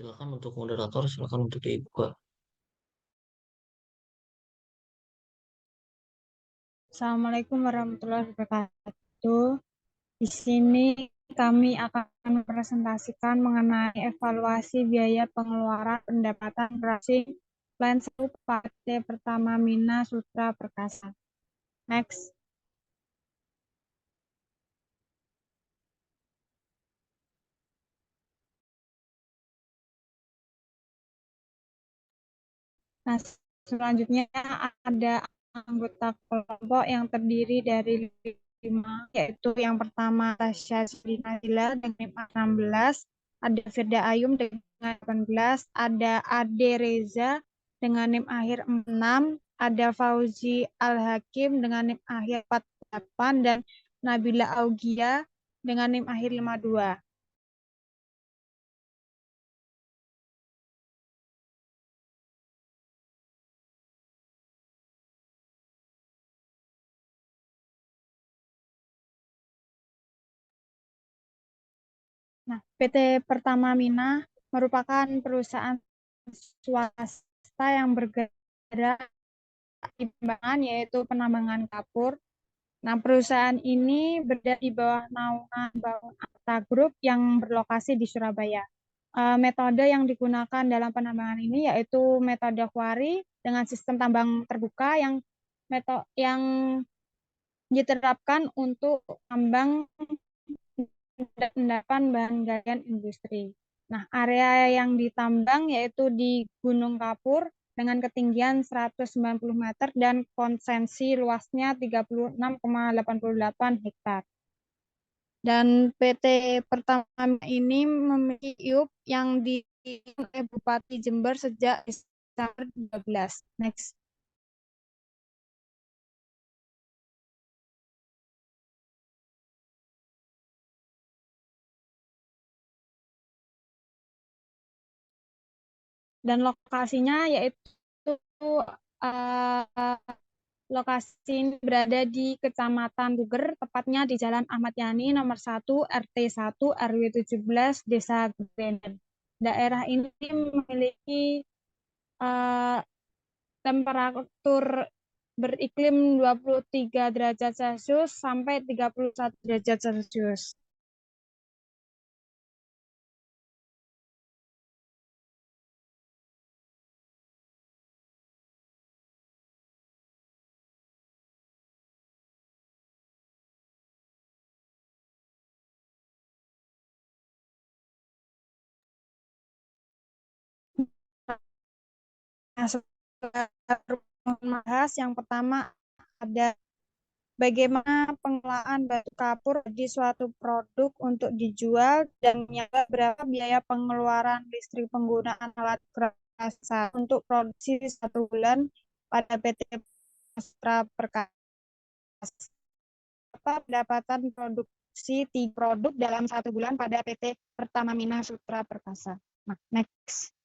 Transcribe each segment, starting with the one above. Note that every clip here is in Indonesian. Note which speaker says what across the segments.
Speaker 1: Silakan untuk moderator, silakan untuk dibuka.
Speaker 2: Assalamualaikum warahmatullahi wabarakatuh. Di sini kami akan mempresentasikan mengenai evaluasi biaya pengeluaran pendapatan berasing Plan 1 PT Pertamina Sutra Perkasa. Next. Nah, selanjutnya ada anggota kelompok yang terdiri dari 5, yaitu yang pertama Tasya Nabila dengan 16, ada Firda Ayum dengan 18, ada Ade Reza dengan NIM akhir 6, ada Fauzi Al-Hakim dengan NIM akhir 48, dan Nabila Augia dengan NIM akhir 52. Nah, PT Pertamina merupakan perusahaan swasta yang bergerak di Bambangan, yaitu penambangan kapur. Nah, perusahaan ini berada di bawah naungan Bangun Arta Group yang berlokasi di Surabaya. Metode yang digunakan dalam penambangan ini yaitu metode quarry dengan sistem tambang terbuka yang diterapkan untuk tambang endapan bahan galian industri. Nah, area yang ditambang yaitu di Gunung Kapur dengan ketinggian 190 meter dan konsensi luasnya 36,88 hektar. Dan PT Pertamina ini memiliki IUP yang dipimpin oleh Bupati Jember sejak Desember 2012. Next. Dan lokasinya yaitu uh, lokasi ini berada di Kecamatan Buger, tepatnya di Jalan Ahmad Yani nomor 1 RT 1 RW 17 Desa Grenen. Daerah ini memiliki uh, temperatur beriklim 23 derajat Celcius sampai 31 derajat Celcius. Bahas yang pertama ada bagaimana pengelolaan batu kapur di suatu produk untuk dijual dan berapa biaya pengeluaran listrik penggunaan alat kerasa untuk produksi 1 bulan pada PT Astra Perkasa. Apa pendapatan produksi 3 produk dalam 1 bulan pada PT Pertamina Sutra Perkasa. Nah, next.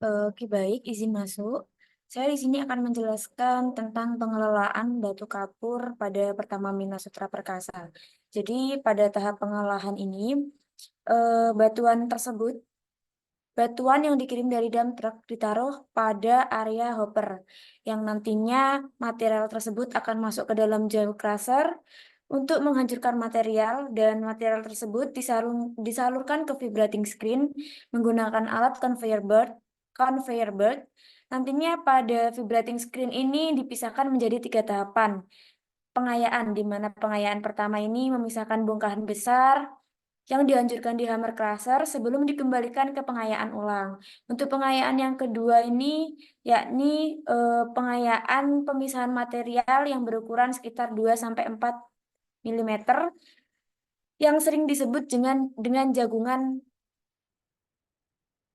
Speaker 3: Oke, baik, izin masuk. Saya di sini akan menjelaskan tentang pengelolaan batu kapur pada Pertamina Sutra Perkasa. Jadi, pada tahap pengolahan ini, batuan yang dikirim dari dump truck ditaruh pada area hopper, yang nantinya material tersebut akan masuk ke dalam jalur crusher untuk menghancurkan material, dan material tersebut disalurkan ke vibrating screen menggunakan alat conveyor belt. Nantinya pada vibrating screen ini dipisahkan menjadi 3 tahapan pengayaan, di mana pengayaan pertama ini memisahkan bongkahan besar yang dihancurkan di hammer crusher sebelum dikembalikan ke pengayaan ulang. Untuk pengayaan yang kedua ini yakni pengayaan pemisahan material yang berukuran sekitar 2-4 mm yang sering disebut dengan jagungan.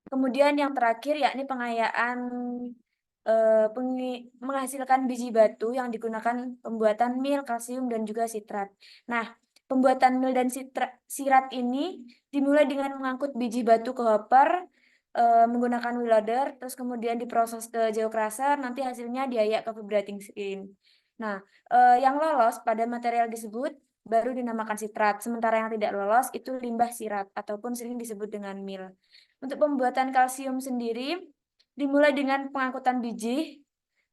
Speaker 3: Kemudian yang terakhir yakni pengayaan menghasilkan biji batu yang digunakan pembuatan mil, kalsium, dan juga sitrat. Nah, pembuatan mil dan sirat ini dimulai dengan mengangkut biji batu ke hopper menggunakan wheel loader, terus kemudian diproses ke geocrusher, nanti hasilnya diayak ke vibrating screen. Nah, yang lolos pada material disebut baru dinamakan sitrat. Sementara yang tidak lolos itu limbah sirat ataupun sering disebut dengan mil. Untuk pembuatan kalsium sendiri dimulai dengan pengangkutan biji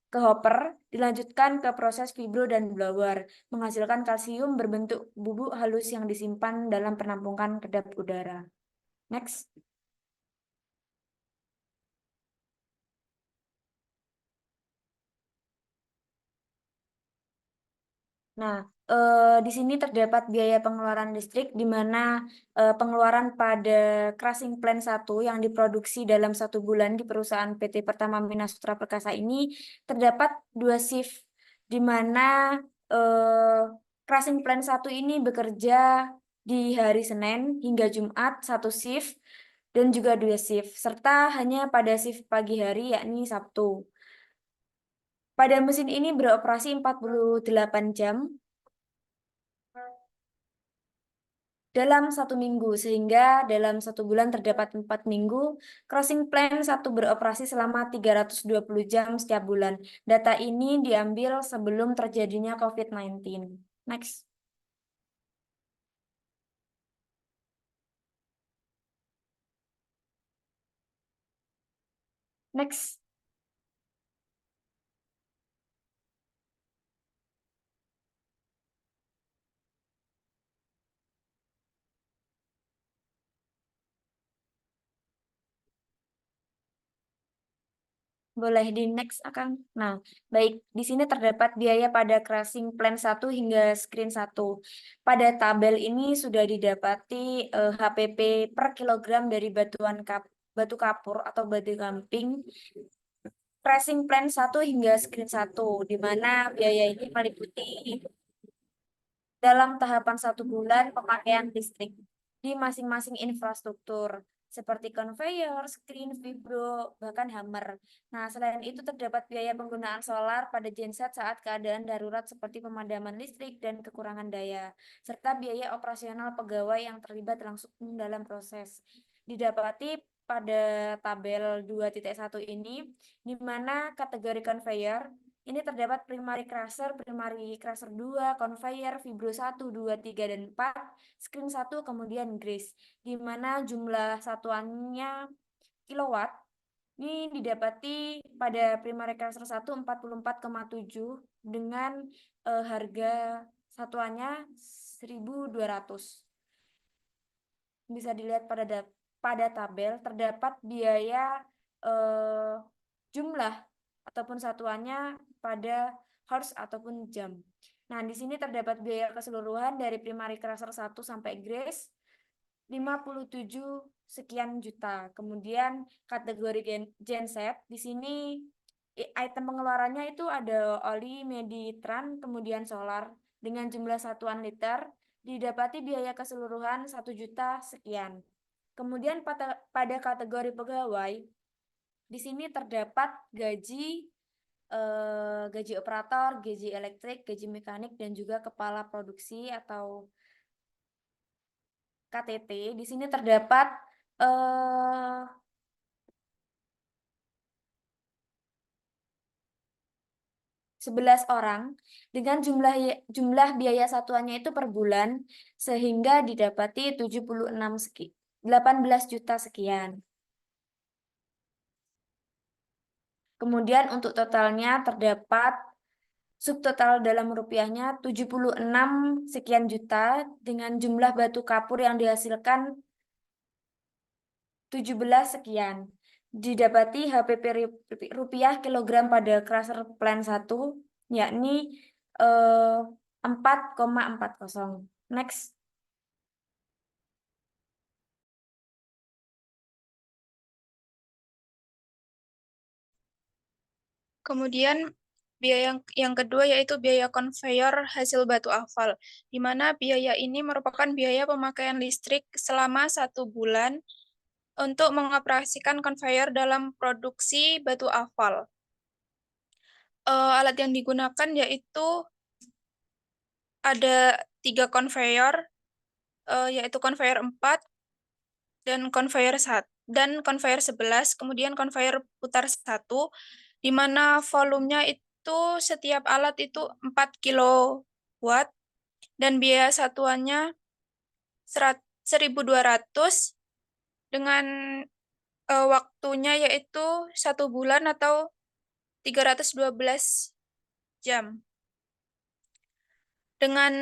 Speaker 3: ke hopper, dilanjutkan ke proses fibro dan blower, menghasilkan kalsium berbentuk bubuk halus yang disimpan dalam penampungan kedap udara. Next. Nah, di sini terdapat biaya pengeluaran listrik, di mana pengeluaran pada crushing plant 1 yang diproduksi dalam 1 bulan di perusahaan PT Pertamina Sutra Perkasa ini terdapat 2 shift, di mana crushing plant 1 ini bekerja di hari Senin hingga Jumat 1 shift dan juga 2 shift, serta hanya pada shift pagi hari yakni Sabtu. Pada mesin ini beroperasi 48 jam dalam 1 minggu, sehingga dalam 1 bulan terdapat 4 minggu. Crossing plant 1 beroperasi selama 320 jam setiap bulan. Data ini diambil sebelum terjadinya COVID-19. Next. Next. Boleh di next akan. Nah, baik, di sini terdapat biaya pada crushing plant 1 hingga screen 1. Pada tabel ini sudah didapati HPP per kilogram dari batu kapur atau batu gamping crushing plant 1 hingga screen 1, di mana biaya ini meliputi dalam tahapan 1 bulan pemakaian listrik di masing-masing infrastruktur seperti conveyor, screen, vibro, bahkan hammer. Nah, selain itu terdapat biaya penggunaan solar pada genset saat keadaan darurat seperti pemadaman listrik dan kekurangan daya, serta biaya operasional pegawai yang terlibat langsung dalam proses. Didapati pada tabel 2.1 ini, di mana kategori conveyor ini terdapat primary crusher 2, conveyor, vibro 1, 2, 3, dan 4, screen 1, kemudian grease, di mana jumlah satuannya kilowatt. Ini didapati pada primary crusher 1 44,7 dengan harga satuannya 1.200. Bisa dilihat pada tabel terdapat biaya jumlah ataupun satuannya pada horse ataupun jam. Nah, di sini terdapat biaya keseluruhan dari primary crusher 1 sampai grease 57 sekian juta. Kemudian kategori genset di sini item pengeluarannya itu ada oli, meditran, kemudian solar dengan jumlah satuan liter. Didapati biaya keseluruhan 1 juta sekian. Kemudian pada kategori pegawai di sini terdapat gaji operator, gaji elektrik, gaji mekanik, dan juga kepala produksi atau KTT. Di sini terdapat 11 orang dengan jumlah biaya satuannya itu per bulan sehingga didapati 18 juta sekian. Kemudian untuk totalnya terdapat subtotal dalam rupiahnya 76 sekian juta dengan jumlah batu kapur yang dihasilkan 17 sekian. Didapati HPP rupiah kilogram pada crusher plant 1 yakni 4,40. Next.
Speaker 4: Kemudian biaya yang kedua yaitu biaya konveyor hasil batu afal, di mana biaya ini merupakan biaya pemakaian listrik selama 1 bulan untuk mengoperasikan konveyor dalam produksi batu afal. Alat yang digunakan yaitu ada 3 konveyor, yaitu konveyor 4 dan konveyor 11, kemudian konveyor putar 1, di mana volumenya itu setiap alat itu 4 kilowatt dan biaya satuannya 1.200 dengan waktunya yaitu 1 bulan atau 312 jam. Dengan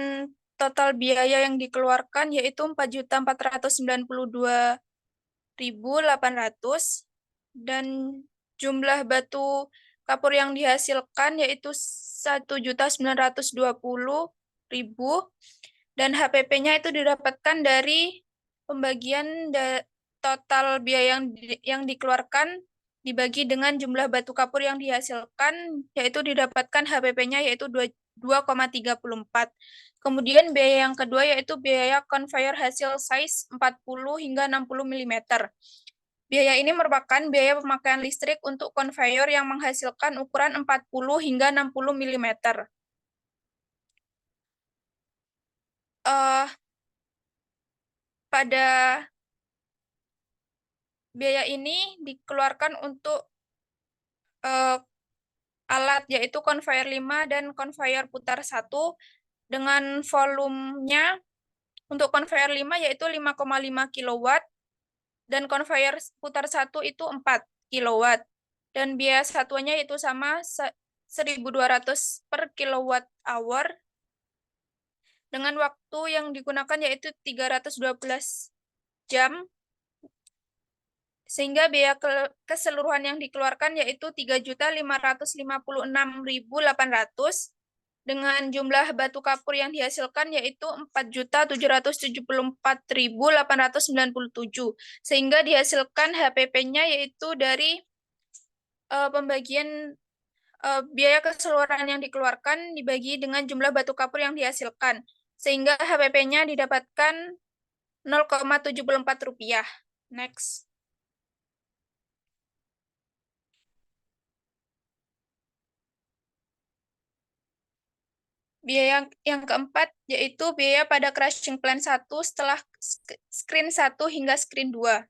Speaker 4: total biaya yang dikeluarkan yaitu 4.492.800 dan jumlah batu kapur yang dihasilkan yaitu 1.920.000 dan HPP-nya itu didapatkan dari pembagian total biaya yang dikeluarkan dibagi dengan jumlah batu kapur yang dihasilkan yaitu didapatkan HPP-nya yaitu 2,34. Kemudian biaya yang kedua yaitu biaya conveyor hasil size 40 hingga 60 mm. Biaya ini merupakan biaya pemakaian listrik untuk conveyor yang menghasilkan ukuran 40 hingga 60 mm. Pada biaya ini dikeluarkan untuk alat yaitu conveyor 5 dan conveyor putar 1 dengan volumenya untuk conveyor 5 yaitu 5,5 kW dan conveyor putar 1 itu 4 kW dan biaya satuannya itu sama 1.200 per kilowatt hour dengan waktu yang digunakan yaitu 312 jam sehingga biaya keseluruhan yang dikeluarkan yaitu 3.556.800 dengan jumlah batu kapur yang dihasilkan yaitu 4.774.897 sehingga dihasilkan HPP-nya yaitu dari pembagian biaya keseluruhan yang dikeluarkan dibagi dengan jumlah batu kapur yang dihasilkan sehingga HPP-nya didapatkan 0,74 rupiah. Next. Biaya yang keempat yaitu biaya pada crushing plant 1 setelah screen 1 hingga screen 2.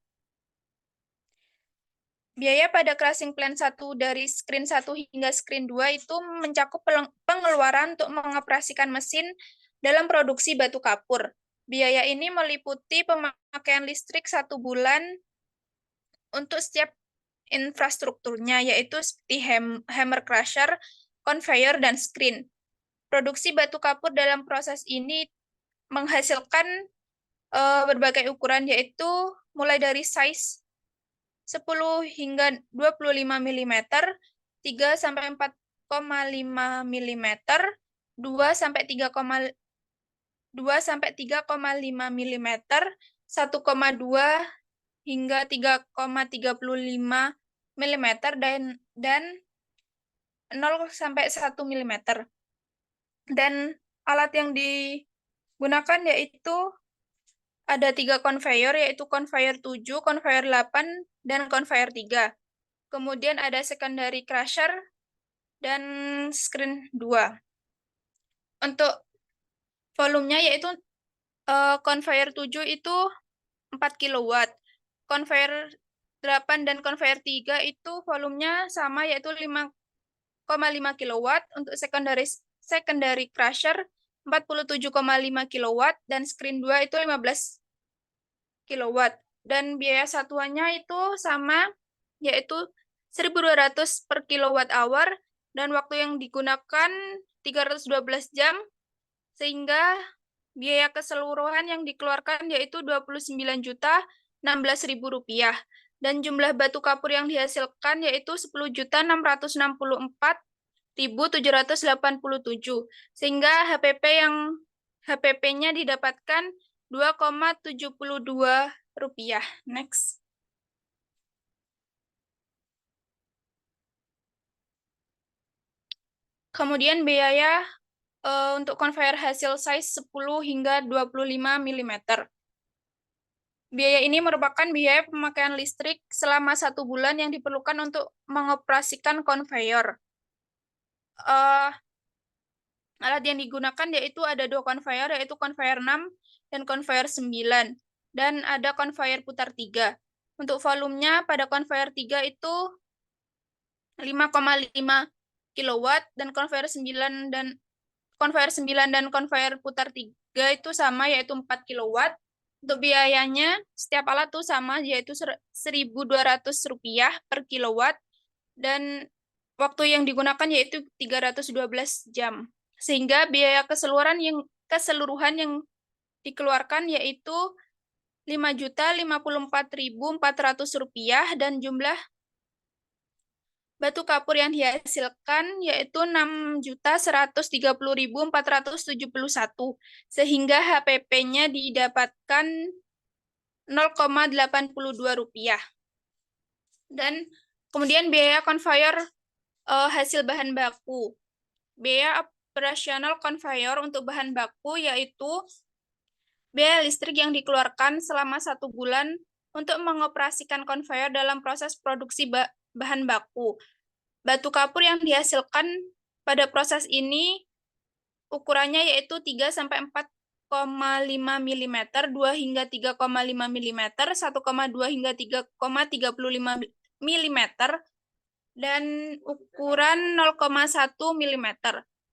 Speaker 4: Biaya pada crushing plant 1 dari screen 1 hingga screen 2 itu mencakup pengeluaran untuk mengoperasikan mesin dalam produksi batu kapur. Biaya ini meliputi pemakaian listrik 1 bulan untuk setiap infrastrukturnya, yaitu seperti hammer crusher, conveyor, dan screen. Produksi batu kapur dalam proses ini menghasilkan berbagai ukuran, yaitu mulai dari size 10 hingga 25 mm, 3 sampai 4,5 mm, 2 sampai 3,5 mm, 1,2 hingga 3,35 mm dan 0 sampai 1 mm. Dan alat yang digunakan yaitu ada 3 conveyor, yaitu conveyor 7, conveyor 8, dan conveyor 3. Kemudian ada secondary crusher dan screen 2. Untuk volumenya yaitu conveyor 7 itu 4 kW. Conveyor 8 dan conveyor 3 itu volumenya sama yaitu 5,5 kW. Untuk secondary crusher 47,5 kW dan screen 2 itu 15 kW. Dan biaya satuannya itu sama yaitu 1.200 per kilowatt hour dan waktu yang digunakan 312 jam sehingga biaya keseluruhan yang dikeluarkan yaitu 29.016.000 rupiah dan jumlah batu kapur yang dihasilkan yaitu 10.664.787 sehingga HPP-nya didapatkan 2,72 rupiah. Next. Kemudian biaya untuk conveyor hasil size 10 hingga 25 mm. Biaya ini merupakan biaya pemakaian listrik selama 1 bulan yang diperlukan untuk mengoperasikan conveyor. Alat yang digunakan yaitu ada 2 conveyor, yaitu conveyor 6 dan conveyor 9. Dan ada conveyor putar 3. Untuk volumenya pada conveyor 3 itu 5,5 kW dan conveyor 9 dan konveyor 9 dan konveyor putar 3 itu sama, yaitu 4 kW. Untuk biayanya setiap alat tuh sama, yaitu Rp1.200 per kilowatt. Dan waktu yang digunakan yaitu 312 jam. Sehingga biaya keseluruhan yang dikeluarkan yaitu Rp5.054.400 dan jumlah batu kapur yang dihasilkan yaitu 6.130.471 sehingga HPP-nya didapatkan Rp0,82. Dan kemudian biaya konveyor hasil bahan baku. Biaya operasional konveyor untuk bahan baku yaitu biaya listrik yang dikeluarkan selama 1 bulan untuk mengoperasikan konveyor dalam proses produksi bahan baku. Batu kapur yang dihasilkan pada proses ini ukurannya yaitu 3-4,5 mm, 2 hingga 3,5 mm, 1,2 hingga 3,35 mm, dan ukuran 0,1 mm.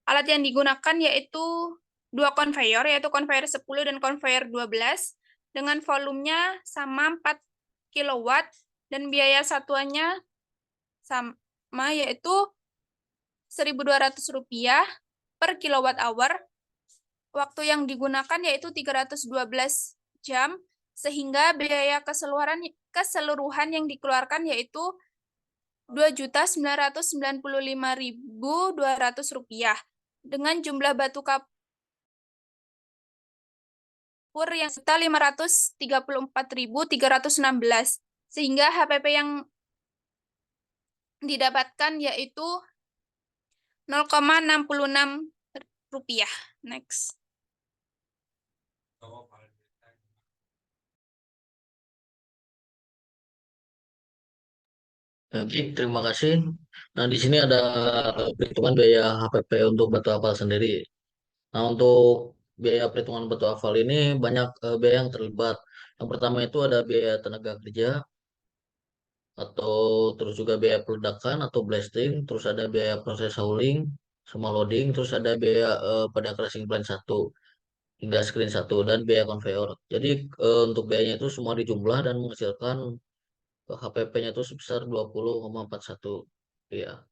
Speaker 4: Alat yang digunakan yaitu 2 konveyor, yaitu konveyor 10 dan konveyor 12, dengan volumenya sama 4 kW, dan biaya satuannya sama, yaitu Rp1.200 per kilowatt hour. Waktu yang digunakan yaitu 312 jam, sehingga biaya keseluruhan yang dikeluarkan yaitu Rp2.995.200 dengan jumlah batu kapur yang 534.316, sehingga HPP yang didapatkan yaitu Rp0,66. Next.
Speaker 1: Baik, terima kasih. Nah, di sini ada perhitungan biaya HPP untuk batu aspal sendiri. Nah, untuk biaya perhitungan batu aspal ini banyak biaya yang terlibat. Yang pertama itu ada biaya tenaga kerja, atau terus juga biaya peledakan atau blasting, terus ada biaya proses hauling sama loading, terus ada biaya pada crashing plan 1 hingga screen 1 dan biaya konveyor. Jadi untuk biayanya itu semua dijumlah dan menghasilkan HPP-nya itu sebesar 20,41. Ya.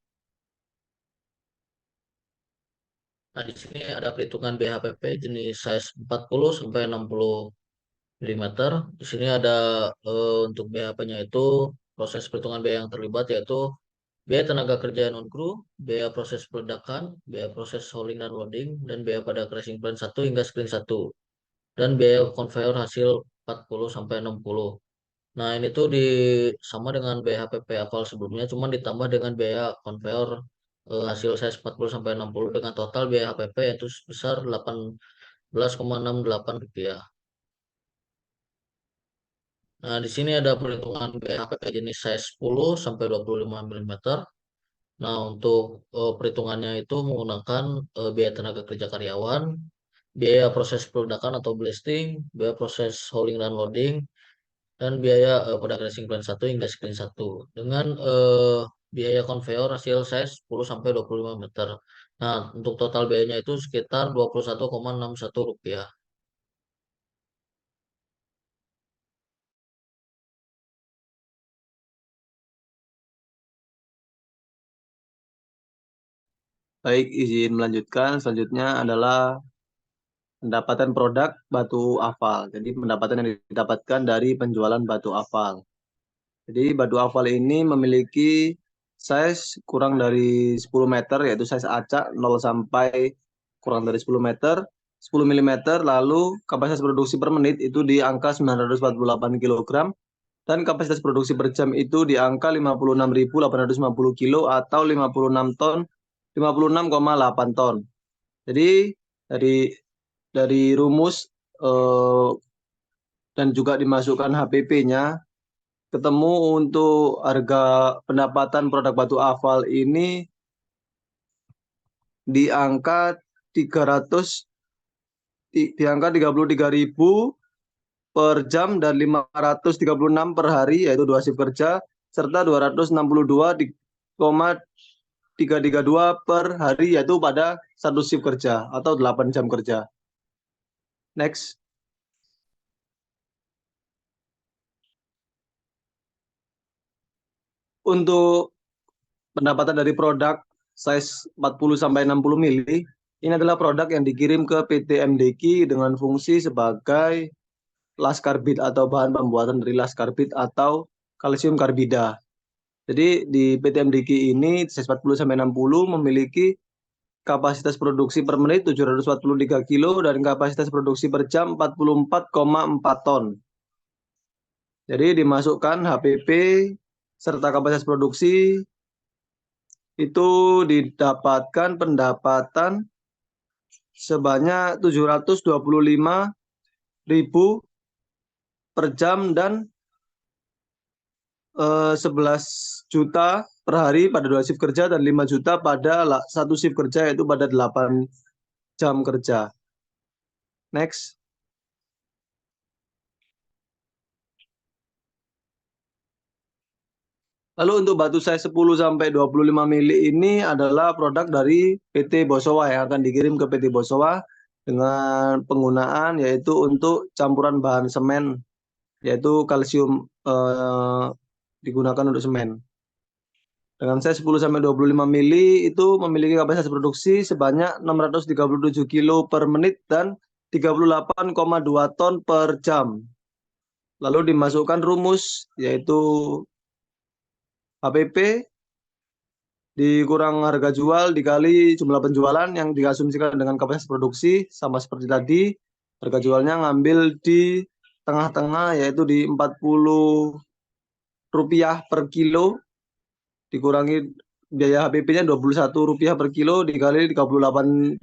Speaker 1: Nah, di sini ada perhitungan BHPP jenis size 40 sampai 60 mm. Di sini ada untuk BHP-nya itu proses perhitungan biaya yang terlibat yaitu biaya tenaga kerja non-kru, biaya proses peledakan, biaya proses hauling dan loading, dan biaya pada crashing plan 1 hingga screen 1, dan biaya konveyor hasil 40 sampai 60. Nah, ini tuh sama dengan biaya HPP awal sebelumnya, cuman ditambah dengan biaya konveyor hasil size 40 sampai 60 dengan total biaya HPP yaitu sebesar Rp18,68. Nah, di sini ada perhitungan biaya HPP jenis size 10 sampai 25 mm. Nah, untuk perhitungannya itu menggunakan biaya tenaga kerja karyawan, biaya proses peledakan atau blasting, biaya proses hauling dan loading, dan biaya pada crashing plan 1 hingga screen 1 dengan biaya konveyor hasil size 10 sampai 25 meter. Nah, untuk total biayanya itu sekitar Rp21,61.
Speaker 5: Baik, izin melanjutkan. Selanjutnya adalah pendapatan produk batu aspal. Jadi pendapatan yang didapatkan dari penjualan batu aspal. Jadi batu aspal ini memiliki size kurang dari 10 meter, yaitu size acak 0 sampai kurang dari 10 meter, 10 mm, lalu kapasitas produksi per menit itu di angka 948 kg, dan kapasitas produksi per jam itu di angka 56.850 kilo atau 56 ton, 56,8 ton. Jadi dari rumus dan juga dimasukkan HPP-nya, ketemu untuk harga pendapatan produk batu aspal ini di angka 33.000 per jam dan 536 per hari, yaitu 2 shift kerja, serta 262,3 332 per hari, yaitu pada satu shift kerja atau 8 jam kerja. Next. Untuk pendapatan dari produk size 40-60 mili, ini adalah produk yang dikirim ke PT MDQ dengan fungsi sebagai las karbid atau bahan pembuatan dari las karbid atau kalsium karbida. Jadi di PT MDQ ini size 40-60 memiliki kapasitas produksi per menit 743 kilo dan kapasitas produksi per jam 44,4 ton. Jadi dimasukkan HPP serta kapasitas produksi, itu didapatkan pendapatan sebanyak 725.000 per jam dan 11 juta per hari pada 2 shift kerja dan 5 juta pada satu shift kerja, yaitu pada 8 jam kerja. Next. Lalu untuk batu size 10-25 mili ini adalah produk dari PT Bosowa yang akan dikirim ke PT Bosowa dengan penggunaan yaitu untuk campuran bahan semen, yaitu kalsium digunakan untuk semen. Dengan size 10-25 mili itu memiliki kapasitas produksi sebanyak 637 kilo per menit dan 38,2 ton per jam. Lalu dimasukkan rumus yaitu HPP dikurang harga jual dikali jumlah penjualan yang diasumsikan dengan kapasitas produksi, sama seperti tadi. Harga jualnya ngambil di tengah-tengah yaitu di Rp40 per kilo, dikurangi biaya HPP-nya Rp21 per kilo dikali 38.000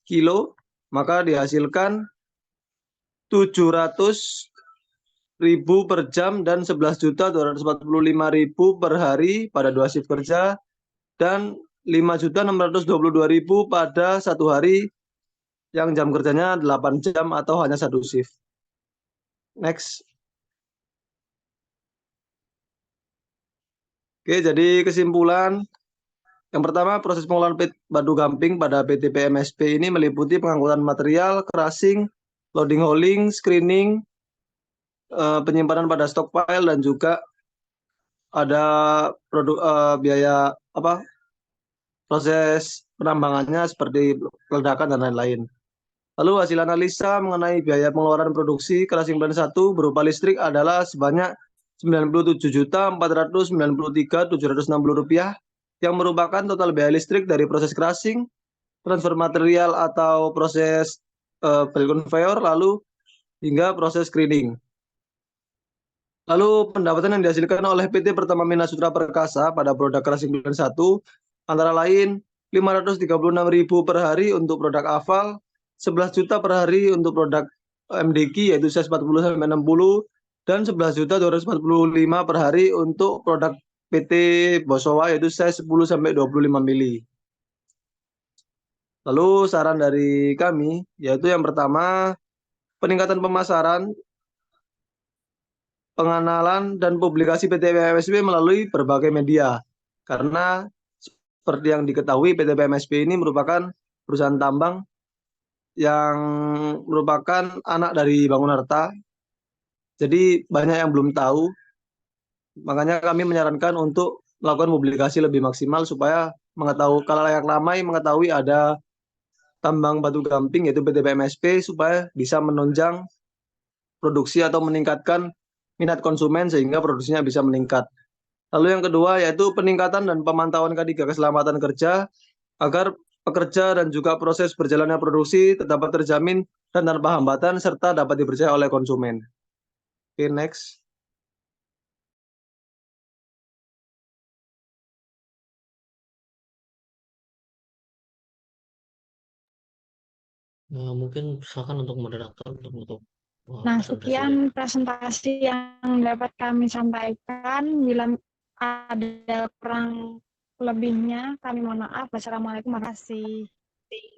Speaker 5: kilo, maka dihasilkan 700.000 per jam dan 11.245.000 per hari pada 2 shift kerja dan 5.622.000 pada satu hari yang jam kerjanya 8 jam atau hanya satu shift. Next. Oke, jadi kesimpulan. Yang pertama, proses pengolahan batu gamping pada PT PMSP ini meliputi pengangkutan material, crushing, loading hauling, screening, penyimpanan pada stockpile, dan juga ada biaya proses penambangannya seperti ledakan dan lain-lain. Lalu hasil analisa mengenai biaya pengeluaran produksi crushing plan 1 berupa listrik adalah sebanyak Rp97.493.760 yang merupakan total biaya listrik dari proses crushing, transfer material atau proses belt conveyor, lalu hingga proses screening. Lalu pendapatan yang dihasilkan oleh PT Pertamina Sutra Perkasa pada produk crushing plan 1 antara lain Rp536.000 per hari untuk produk aval, 11 juta per hari untuk produk MDQ yaitu size 40-60 dan 11.245 per hari untuk produk PT Bosowa yaitu size 10-25 mili. Lalu saran dari kami yaitu yang pertama, peningkatan pemasaran, pengenalan dan publikasi PT PMSP melalui berbagai media. Karena seperti yang diketahui PT PMSP ini merupakan perusahaan tambang yang merupakan anak dari Bangunarta. Jadi banyak yang belum tahu. Makanya kami menyarankan untuk melakukan publikasi lebih maksimal supaya mengetahui khalayak ramai mengetahui ada tambang batu gamping yaitu PT PMSP supaya bisa menunjang produksi atau meningkatkan minat konsumen sehingga produksinya bisa meningkat. Lalu yang kedua yaitu peningkatan dan pemantauan K3 keselamatan kerja agar pekerja dan juga proses berjalannya produksi dapat terjamin dan tanpa hambatan serta dapat dipercaya oleh konsumen. Oke, next.
Speaker 1: Nah, mungkin silakan untuk moderator untuk
Speaker 2: Nah,
Speaker 1: presentasi.
Speaker 2: sekian presentasi yang dapat kami sampaikan. Bila ada kurang lebihnya, kami mohon maaf. Wassalamualaikum warahmatullahi wabarakatuh.